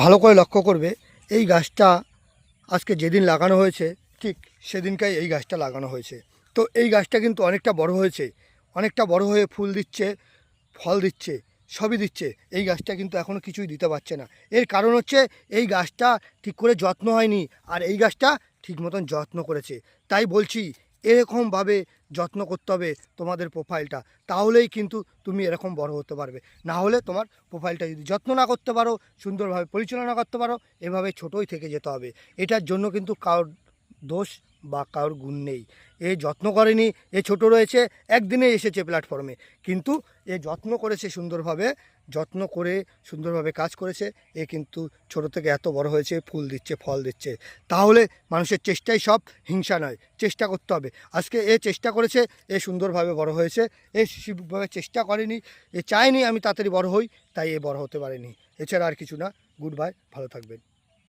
ভালো করে লক্ষ্য করবে, এই গাছটা আজকে যেদিন লাগানো হয়েছে ঠিক সেদিনকাই এই গাছটা লাগানো হয়েছে। তো এই গাছটা কিন্তু অনেকটা বড় হয়েছে, অনেকটা বড় হয়ে ফুল দিচ্ছে, ফল দিচ্ছে, সবই দিচ্ছে। এই গাছটা কিন্তু এখনও কিছুই দিতে পারছে না। এর কারণ হচ্ছে এই গাছটা ঠিক করে যত্ন হয়নি, আর এই গাছটা ঠিক মতন যত্ন করেছে। তাই বলছি এরকমভাবে যত্ন করতে হবে তোমাদের প্রোফাইলটা, তাহলেই কিন্তু তুমি এরকম বড় হতে পারবে। না হলে তোমার প্রোফাইলটা যদি যত্ন না করতে পারো, সুন্দরভাবে পরিচালনা করতে পারো, এভাবে ছোটোই থেকে যেতে হবে। এটার জন্য কিন্তু কারোর দোষ বা কারোর গুণ নেই। এ যত্ন করেনি, এ ছোট রয়েছে, একদিনে এসেছে প্ল্যাটফর্মে, কিন্তু এ যত্ন করেছে সুন্দরভাবে, যত্ন করে সুন্দরভাবে কাজ করেছে। এ কিন্তু ছোট থেকে এত বড় হয়েছে, ফুল দিচ্ছে, ফল দিচ্ছে। তাহলে মানুষের চেষ্টাই সব, হিংসা নয়। চেষ্টা করতে হবে। আজকে এ চেষ্টা করেছে, এ সুন্দরভাবে বড় হয়েছে। এ ঠিকভাবে চেষ্টা করেনি, এ চায়নি আমি তাড়াতাড়ি বড় হই, তাই এ বড় হতে পারেনি। এছাড়া আর কিছু না। গুড বাই, ভালো থাকবেন।